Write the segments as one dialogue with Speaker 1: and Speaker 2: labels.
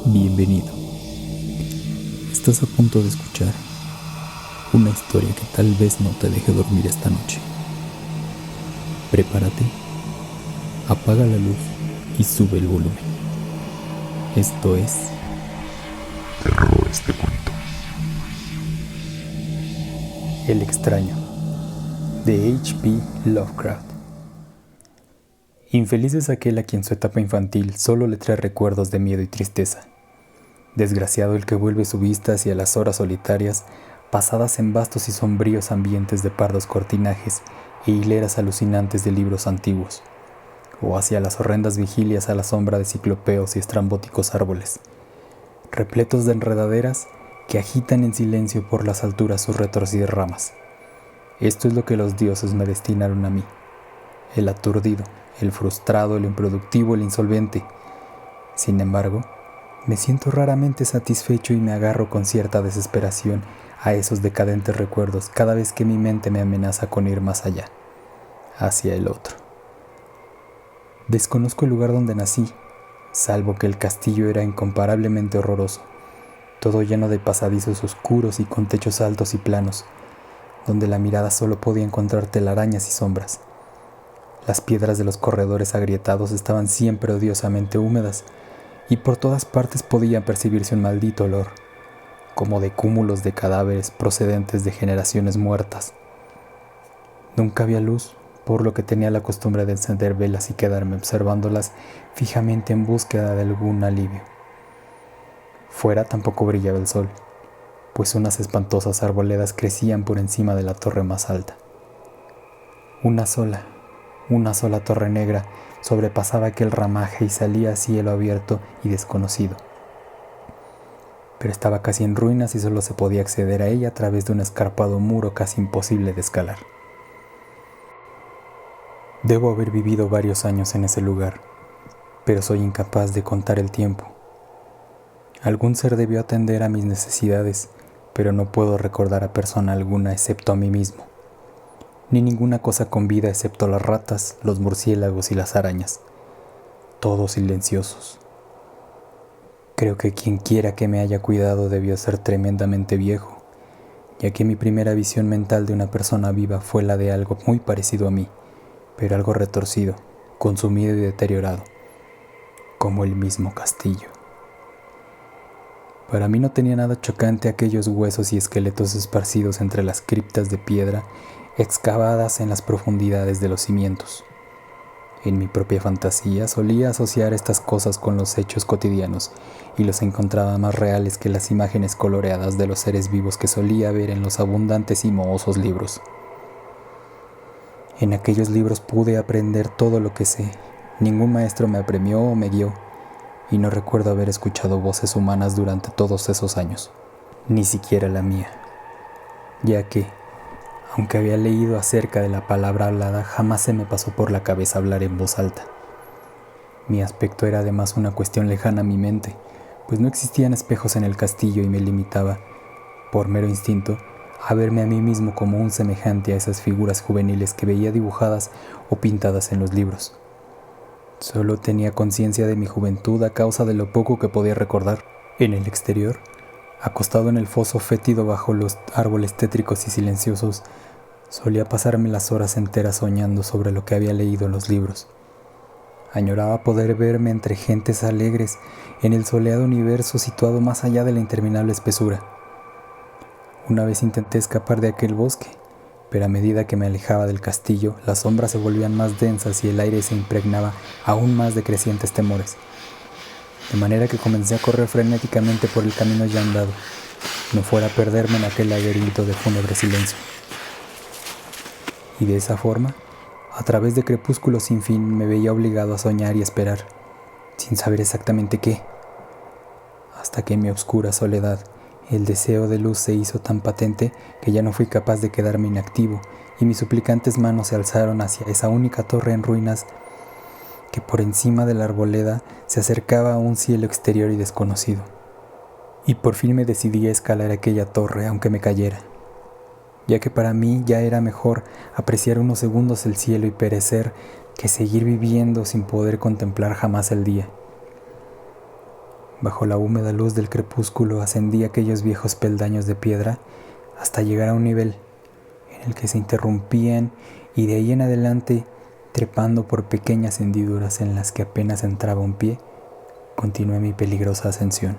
Speaker 1: Bienvenido. Estás a punto de escuchar una historia que tal vez no te deje dormir esta noche. Prepárate, apaga la luz y sube el volumen. Esto es
Speaker 2: Terrores de Cuento.
Speaker 1: El extraño, de H.P. Lovecraft. Infeliz es aquel a quien su etapa infantil solo le trae recuerdos de miedo y tristeza. Desgraciado el que vuelve su vista hacia las horas solitarias, pasadas en vastos y sombríos ambientes de pardos cortinajes e hileras alucinantes de libros antiguos, o hacia las horrendas vigilias a la sombra de ciclopeos y estrambóticos árboles, repletos de enredaderas que agitan en silencio por las alturas sus retorcidas ramas. Esto es lo que los dioses me destinaron a mí, el aturdido, el frustrado, el improductivo, el insolvente. Sin embargo, me siento raramente satisfecho y me agarro con cierta desesperación a esos decadentes recuerdos cada vez que mi mente me amenaza con ir más allá, hacia el otro. Desconozco el lugar donde nací, salvo que el castillo era incomparablemente horroroso, todo lleno de pasadizos oscuros y con techos altos y planos, donde la mirada solo podía encontrar telarañas y sombras. Las piedras de los corredores agrietados estaban siempre odiosamente húmedas, y por todas partes podía percibirse un maldito olor, como de cúmulos de cadáveres procedentes de generaciones muertas. Nunca había luz, por lo que tenía la costumbre de encender velas y quedarme observándolas fijamente en búsqueda de algún alivio. Fuera tampoco brillaba el sol, pues unas espantosas arboledas crecían por encima de la torre más alta. Una sola torre negra sobrepasaba aquel ramaje y salía a cielo abierto y desconocido. Pero estaba casi en ruinas y solo se podía acceder a ella a través de un escarpado muro casi imposible de escalar. Debo haber vivido varios años en ese lugar, pero soy incapaz de contar el tiempo. Algún ser debió atender a mis necesidades, pero no puedo recordar a persona alguna excepto a mí mismo, ni ninguna cosa con vida excepto las ratas, los murciélagos y las arañas, todos silenciosos. Creo que quien quiera que me haya cuidado debió ser tremendamente viejo, ya que mi primera visión mental de una persona viva fue la de algo muy parecido a mí, pero algo retorcido, consumido y deteriorado, como el mismo castillo. Para mí no tenía nada chocante aquellos huesos y esqueletos esparcidos entre las criptas de piedra excavadas en las profundidades de los cimientos. En mi propia fantasía solía asociar estas cosas con los hechos cotidianos y los encontraba más reales que las imágenes coloreadas de los seres vivos que solía ver en los abundantes y mohosos libros. En aquellos libros pude aprender todo lo que sé. Ningún maestro me apremió o me guió, y no recuerdo haber escuchado voces humanas durante todos esos años, ni siquiera la mía, ya que, aunque había leído acerca de la palabra hablada, jamás se me pasó por la cabeza hablar en voz alta. Mi aspecto era además una cuestión lejana a mi mente, pues no existían espejos en el castillo y me limitaba, por mero instinto, a verme a mí mismo como un semejante a esas figuras juveniles que veía dibujadas o pintadas en los libros. Solo tenía conciencia de mi juventud a causa de lo poco que podía recordar. En el exterior, acostado en el foso fétido bajo los árboles tétricos y silenciosos, solía pasarme las horas enteras soñando sobre lo que había leído en los libros. Añoraba poder verme entre gentes alegres en el soleado universo situado más allá de la interminable espesura. Una vez intenté escapar de aquel bosque, pero a medida que me alejaba del castillo, las sombras se volvían más densas y el aire se impregnaba aún más de crecientes temores. De manera que comencé a correr frenéticamente por el camino ya andado, no fuera a perderme en aquel laberinto de fúnebre silencio. Y de esa forma, a través de crepúsculos sin fin, me veía obligado a soñar y esperar, sin saber exactamente qué, hasta que en mi oscura soledad el deseo de luz se hizo tan patente que ya no fui capaz de quedarme inactivo y mis suplicantes manos se alzaron hacia esa única torre en ruinas que por encima de la arboleda se acercaba a un cielo exterior y desconocido. Y por fin me decidí a escalar aquella torre aunque me cayera, ya que para mí ya era mejor apreciar unos segundos el cielo y perecer que seguir viviendo sin poder contemplar jamás el día. Bajo la húmeda luz del crepúsculo ascendí aquellos viejos peldaños de piedra hasta llegar a un nivel en el que se interrumpían, y de ahí en adelante, trepando por pequeñas hendiduras en las que apenas entraba un pie, continué mi peligrosa ascensión.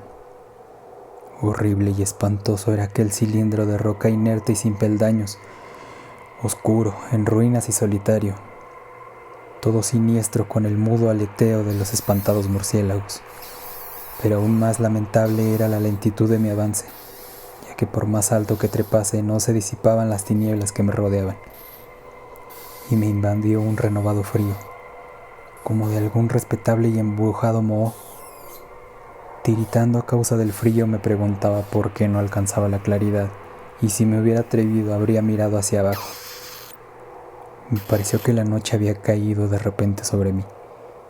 Speaker 1: Horrible y espantoso era aquel cilindro de roca inerte y sin peldaños, oscuro, en ruinas y solitario, todo siniestro con el mudo aleteo de los espantados murciélagos. Pero aún más lamentable era la lentitud de mi avance, ya que por más alto que trepase no se disipaban las tinieblas que me rodeaban, y me invadió un renovado frío, como de algún respetable y embrujado moho. Tiritando a causa del frío, me preguntaba por qué no alcanzaba la claridad, y si me hubiera atrevido habría mirado hacia abajo. Me pareció que la noche había caído de repente sobre mí,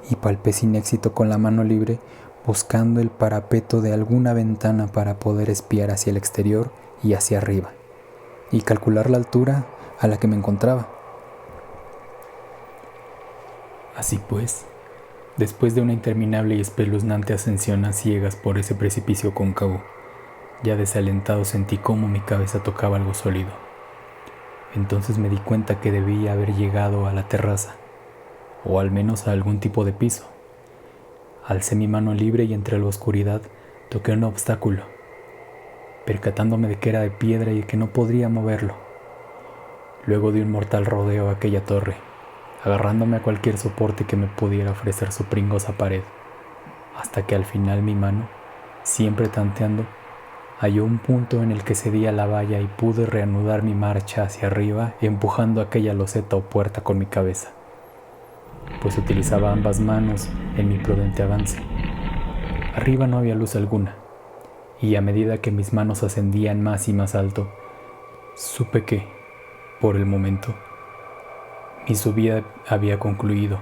Speaker 1: y palpé sin éxito con la mano libre, buscando el parapeto de alguna ventana para poder espiar hacia el exterior y hacia arriba, y calcular la altura a la que me encontraba. Así pues, después de una interminable y espeluznante ascensión a ciegas por ese precipicio cóncavo, ya desalentado sentí cómo mi cabeza tocaba algo sólido. Entonces me di cuenta que debía haber llegado a la terraza, o al menos a algún tipo de piso. Alcé mi mano libre y entre la oscuridad toqué un obstáculo, percatándome de que era de piedra y que no podría moverlo. Luego di un mortal rodeo a aquella torre, agarrándome a cualquier soporte que me pudiera ofrecer su pringosa pared, hasta que al final mi mano, siempre tanteando, halló un punto en el que cedí a la valla y pude reanudar mi marcha hacia arriba, empujando aquella loseta o puerta con mi cabeza, pues utilizaba ambas manos en mi prudente avance. Arriba no había luz alguna, y a medida que mis manos ascendían más y más alto, supe que, por el momento, mi subida había concluido,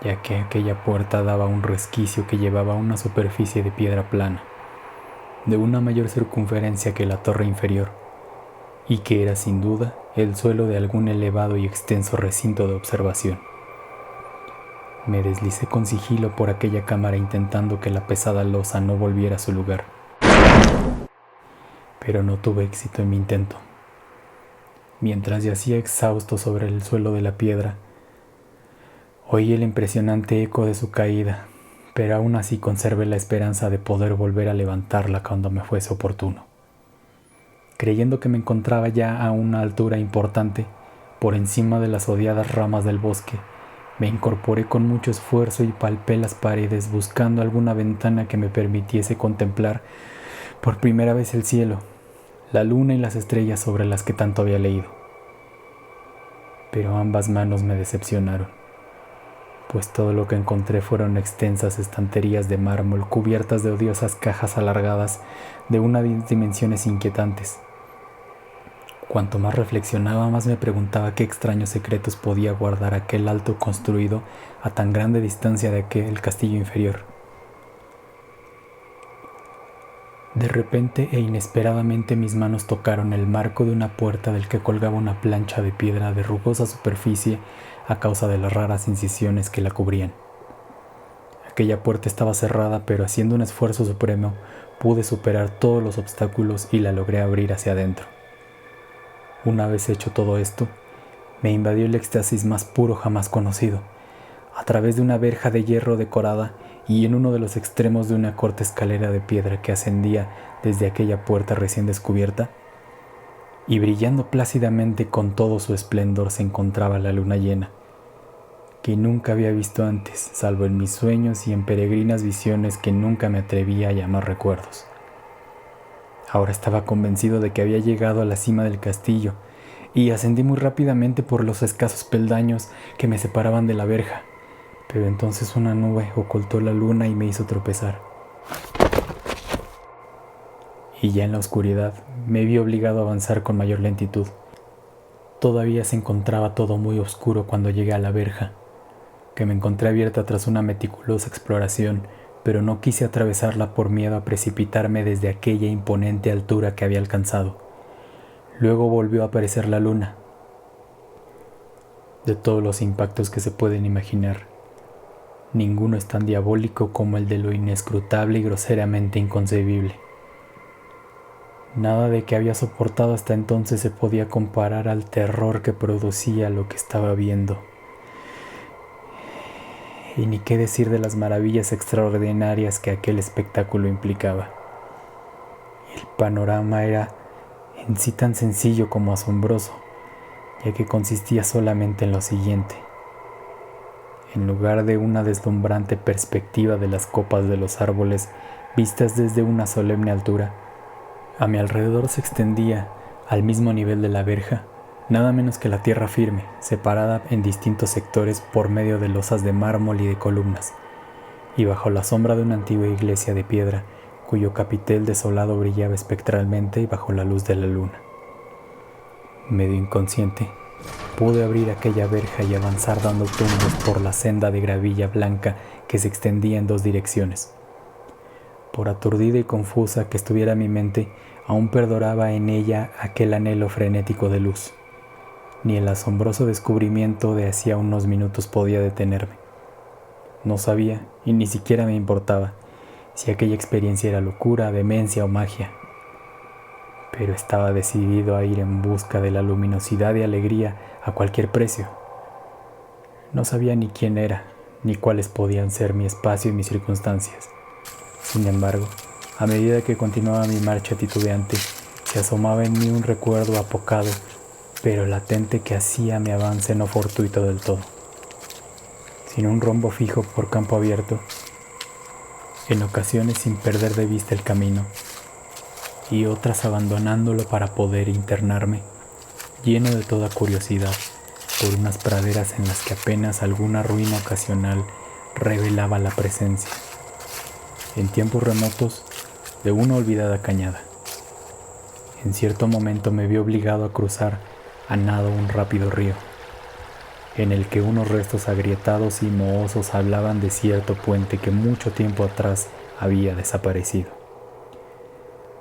Speaker 1: ya que aquella puerta daba a un resquicio que llevaba a una superficie de piedra plana, de una mayor circunferencia que la torre inferior, y que era sin duda el suelo de algún elevado y extenso recinto de observación. Me deslicé con sigilo por aquella cámara intentando que la pesada losa no volviera a su lugar, pero no tuve éxito en mi intento. Mientras yacía exhausto sobre el suelo de la piedra, oí el impresionante eco de su caída, pero aún así conservé la esperanza de poder volver a levantarla cuando me fuese oportuno. Creyendo que me encontraba ya a una altura importante, por encima de las odiadas ramas del bosque, me incorporé con mucho esfuerzo y palpé las paredes buscando alguna ventana que me permitiese contemplar por primera vez el cielo, la luna y las estrellas sobre las que tanto había leído. Pero ambas manos me decepcionaron, pues todo lo que encontré fueron extensas estanterías de mármol cubiertas de odiosas cajas alargadas de unas dimensiones inquietantes. Cuanto más reflexionaba, más me preguntaba qué extraños secretos podía guardar aquel alto construido a tan grande distancia de aquel castillo inferior. De repente e inesperadamente mis manos tocaron el marco de una puerta del que colgaba una plancha de piedra de rugosa superficie a causa de las raras incisiones que la cubrían. Aquella puerta estaba cerrada, pero haciendo un esfuerzo supremo pude superar todos los obstáculos y la logré abrir hacia adentro. Una vez hecho todo esto, me invadió el éxtasis más puro jamás conocido. A través de una verja de hierro decorada y en uno de los extremos de una corta escalera de piedra que ascendía desde aquella puerta recién descubierta, y brillando plácidamente con todo su esplendor se encontraba la luna llena, que nunca había visto antes, salvo en mis sueños y en peregrinas visiones que nunca me atrevía a llamar recuerdos. Ahora estaba convencido de que había llegado a la cima del castillo y ascendí muy rápidamente por los escasos peldaños que me separaban de la verja, pero entonces una nube ocultó la luna y me hizo tropezar. Y ya en la oscuridad me vi obligado a avanzar con mayor lentitud. Todavía se encontraba todo muy oscuro cuando llegué a la verja, que me encontré abierta tras una meticulosa exploración, pero no quise atravesarla por miedo a precipitarme desde aquella imponente altura que había alcanzado. Luego volvió a aparecer la luna. De todos los impactos que se pueden imaginar, Ninguno es tan diabólico como el de lo inescrutable y groseramente inconcebible. Nada de que había soportado hasta entonces se podía comparar al terror que producía lo que estaba viendo. Y ni qué decir de las maravillas extraordinarias que aquel espectáculo implicaba. El panorama era en sí tan sencillo como asombroso, ya que consistía solamente en lo siguiente. En lugar de una deslumbrante perspectiva de las copas de los árboles vistas desde una solemne altura, a mi alrededor se extendía, al mismo nivel de la verja, nada menos que la tierra firme, separada en distintos sectores por medio de losas de mármol y de columnas, y bajo la sombra de una antigua iglesia de piedra, cuyo capitel desolado brillaba espectralmente bajo la luz de la luna. Medio inconsciente, pude abrir aquella verja y avanzar dando tumbos por la senda de gravilla blanca que se extendía en dos direcciones. Por aturdida y confusa que estuviera mi mente, aún perduraba en ella aquel anhelo frenético de luz. Ni el asombroso descubrimiento de hacía unos minutos podía detenerme. No sabía, y ni siquiera me importaba, si aquella experiencia era locura, demencia o magia. Pero estaba decidido a ir en busca de la luminosidad y alegría a cualquier precio. No sabía ni quién era, ni cuáles podían ser mi espacio y mis circunstancias. Sin embargo, a medida que continuaba mi marcha titubeante, se asomaba en mí un recuerdo apocado, pero latente que hacía mi avance no fortuito del todo. Sin un rumbo fijo por campo abierto, en ocasiones sin perder de vista el camino, y otras abandonándolo para poder internarme, lleno de toda curiosidad, por unas praderas en las que apenas alguna ruina ocasional revelaba la presencia, en tiempos remotos, de una olvidada cañada. En cierto momento me vi obligado a cruzar a nado un rápido río, en el que unos restos agrietados y mohosos hablaban de cierto puente que mucho tiempo atrás había desaparecido.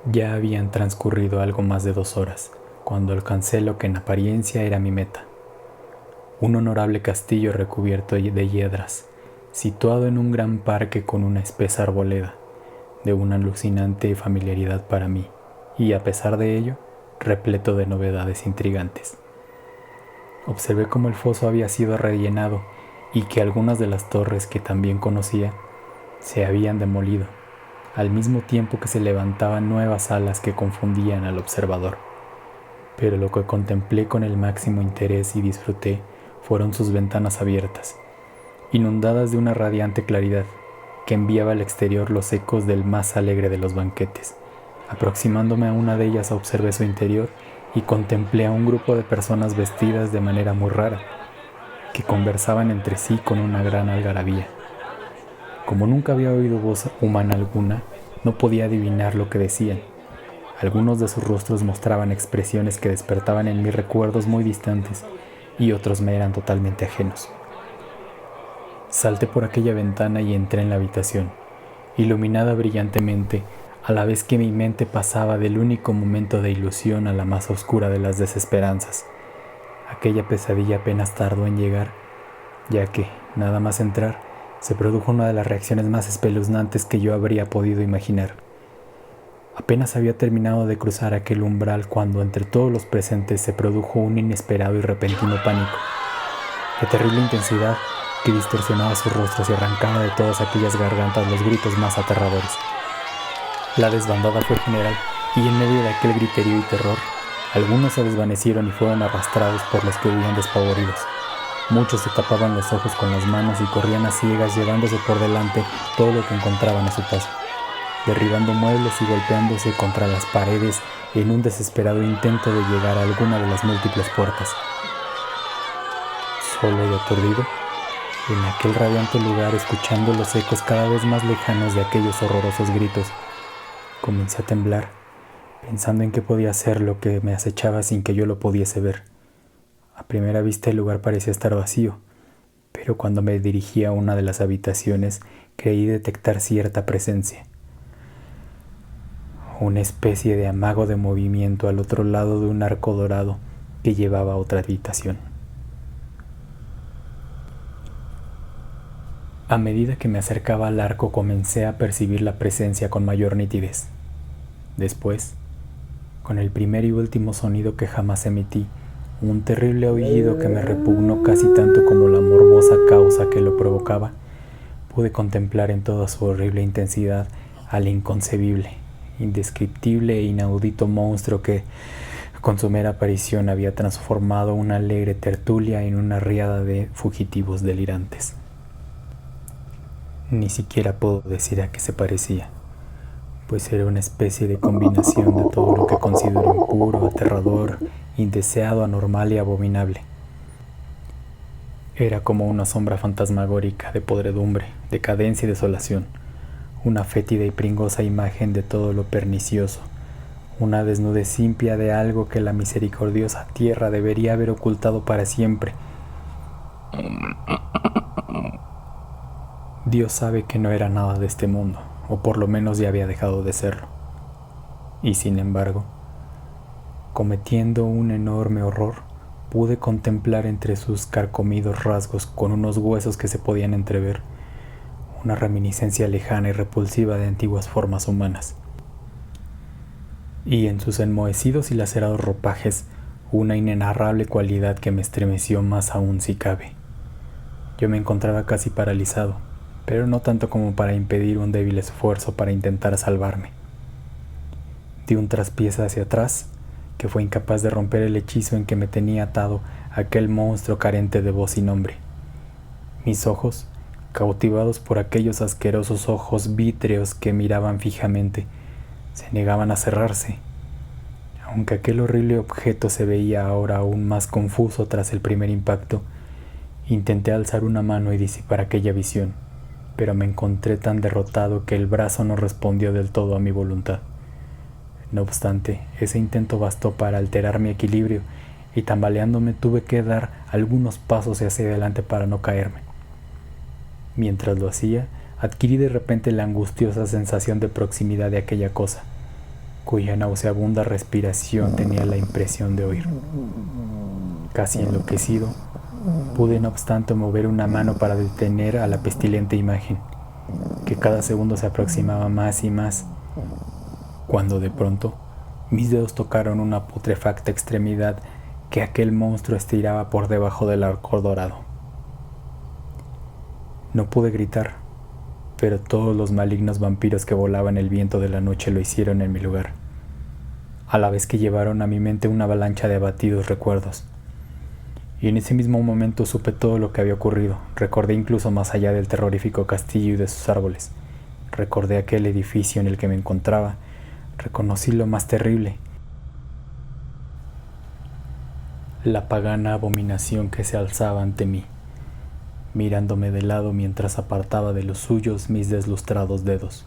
Speaker 1: Ya habían transcurrido algo más de 2 horas, cuando alcancé lo que en apariencia era mi meta. Un honorable castillo recubierto de hiedras, situado en un gran parque con una espesa arboleda, de una alucinante familiaridad para mí, y a pesar de ello, repleto de novedades intrigantes. Observé cómo el foso había sido rellenado y que algunas de las torres que también conocía se habían demolido, al mismo tiempo que se levantaban nuevas alas que confundían al observador. Pero lo que contemplé con el máximo interés y disfruté fueron sus ventanas abiertas, inundadas de una radiante claridad que enviaba al exterior los ecos del más alegre de los banquetes. Aproximándome a una de ellas observé su interior y contemplé a un grupo de personas vestidas de manera muy rara, que conversaban entre sí con una gran algarabía. Como nunca había oído voz humana alguna, no podía adivinar lo que decían. Algunos de sus rostros mostraban expresiones que despertaban en mí recuerdos muy distantes y otros me eran totalmente ajenos. Salté por aquella ventana y entré en la habitación, iluminada brillantemente, a la vez que mi mente pasaba del único momento de ilusión a la más oscura de las desesperanzas. Aquella pesadilla apenas tardó en llegar, ya que, nada más entrar, se produjo una de las reacciones más espeluznantes que yo habría podido imaginar. Apenas había terminado de cruzar aquel umbral cuando entre todos los presentes se produjo un inesperado y repentino pánico, de terrible intensidad que distorsionaba sus rostros y arrancaba de todas aquellas gargantas los gritos más aterradores. La desbandada fue general y en medio de aquel griterío y terror, algunos se desvanecieron y fueron arrastrados por los que huían despavoridos. Muchos se tapaban los ojos con las manos y corrían a ciegas llevándose por delante todo lo que encontraban a su paso, derribando muebles y golpeándose contra las paredes en un desesperado intento de llegar a alguna de las múltiples puertas. Solo y aturdido, en aquel radiante lugar, escuchando los ecos cada vez más lejanos de aquellos horrorosos gritos, comencé a temblar, pensando en qué podía ser lo que me acechaba sin que yo lo pudiese ver. A primera vista el lugar parecía estar vacío, pero cuando me dirigí a una de las habitaciones creí detectar cierta presencia. Una especie de amago de movimiento al otro lado de un arco dorado que llevaba a otra habitación. A medida que me acercaba al arco comencé a percibir la presencia con mayor nitidez. Después, con el primer y último sonido que jamás emití, un terrible aullido que me repugnó casi tanto como la morbosa causa que lo provocaba, pude contemplar en toda su horrible intensidad al inconcebible, indescriptible e inaudito monstruo que, con su mera aparición, había transformado una alegre tertulia en una riada de fugitivos delirantes. Ni siquiera puedo decir a qué se parecía, pues era una especie de combinación de todo lo que considero impuro, aterrador, indeseado, anormal y abominable. Era como una sombra fantasmagórica de podredumbre, decadencia y desolación, una fétida y pringosa imagen de todo lo pernicioso, una desnudez impía de algo que la misericordiosa tierra debería haber ocultado para siempre. Dios sabe que no era nada de este mundo, o por lo menos ya había dejado de serlo. Y sin embargo, cometiendo un enorme horror, pude contemplar entre sus carcomidos rasgos, con unos huesos que se podían entrever, una reminiscencia lejana y repulsiva de antiguas formas humanas. Y en sus enmohecidos y lacerados ropajes, una inenarrable cualidad que me estremeció más aún si cabe. Yo me encontraba casi paralizado, pero no tanto como para impedir un débil esfuerzo para intentar salvarme. Di un traspiés hacia atrás, que fue incapaz de romper el hechizo en que me tenía atado aquel monstruo carente de voz y nombre. Mis ojos, cautivados por aquellos asquerosos ojos vítreos que miraban fijamente, se negaban a cerrarse. Aunque aquel horrible objeto se veía ahora aún más confuso tras el primer impacto, intenté alzar una mano y disipar aquella visión, pero me encontré tan derrotado que el brazo no respondió del todo a mi voluntad. No obstante, ese intento bastó para alterar mi equilibrio y tambaleándome tuve que dar algunos pasos hacia adelante para no caerme. Mientras lo hacía, adquirí de repente la angustiosa sensación de proximidad de aquella cosa, cuya nauseabunda respiración tenía la impresión de oír. Casi enloquecido, pude no obstante mover una mano para detener a la pestilente imagen, que cada segundo se aproximaba más y más, cuando de pronto mis dedos tocaron una putrefacta extremidad que aquel monstruo estiraba por debajo del arco dorado. No pude gritar, pero todos los malignos vampiros que volaban el viento de la noche lo hicieron en mi lugar, a la vez que llevaron a mi mente una avalancha de abatidos recuerdos. Y en ese mismo momento supe todo lo que había ocurrido. Recordé incluso más allá del terrorífico castillo y de sus árboles. Recordé aquel edificio en el que me encontraba. Reconocí lo más terrible: la pagana abominación que se alzaba ante mí, mirándome de lado mientras apartaba de los suyos mis deslustrados dedos.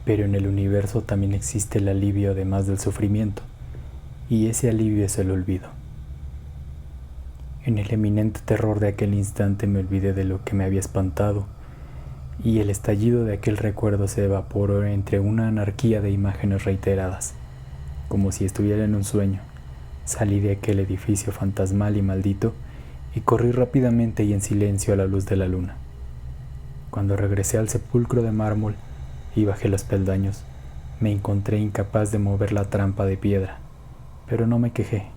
Speaker 1: Pero en el universo también existe el alivio además del sufrimiento, y ese alivio es el olvido. En el eminente terror de aquel instante me olvidé de lo que me había espantado, y el estallido de aquel recuerdo se evaporó entre una anarquía de imágenes reiteradas, como si estuviera en un sueño. Salí de aquel edificio fantasmal y maldito y corrí rápidamente y en silencio a la luz de la luna. Cuando regresé al sepulcro de mármol y bajé los peldaños, me encontré incapaz de mover la trampa de piedra, pero no me quejé,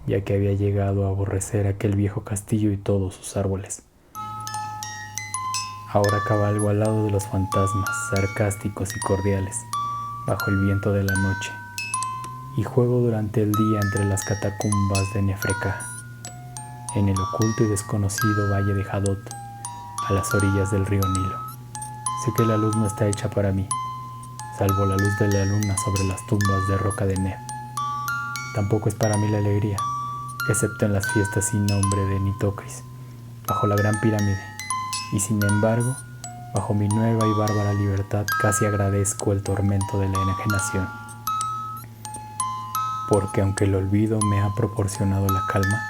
Speaker 1: ya que había llegado a aborrecer aquel viejo castillo y todos sus árboles. Ahora cabalgo al lado de los fantasmas, sarcásticos y cordiales, bajo el viento de la noche, y juego durante el día entre las catacumbas de Nefrecá, en el oculto y desconocido valle de Hadot, a las orillas del río Nilo. Sé que la luz no está hecha para mí, salvo la luz de la luna sobre las tumbas de roca de Neb. Tampoco es para mí la alegría, excepto en las fiestas sin nombre de Nitocris, bajo la gran pirámide, y sin embargo, bajo mi nueva y bárbara libertad casi agradezco el tormento de la enajenación, porque aunque el olvido me ha proporcionado la calma,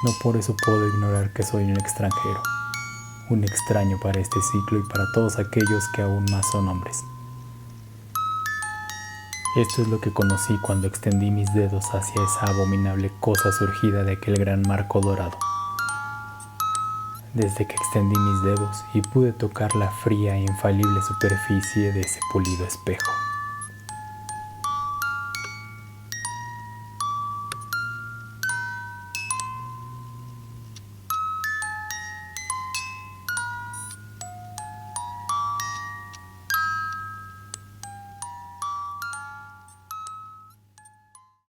Speaker 1: no por eso puedo ignorar que soy un extranjero, un extraño para este ciclo y para todos aquellos que aún más son hombres. Esto es lo que conocí cuando extendí mis dedos hacia esa abominable cosa surgida de aquel gran marco dorado. desde que extendí mis dedos y pude tocar la fría e infalible superficie de ese pulido espejo.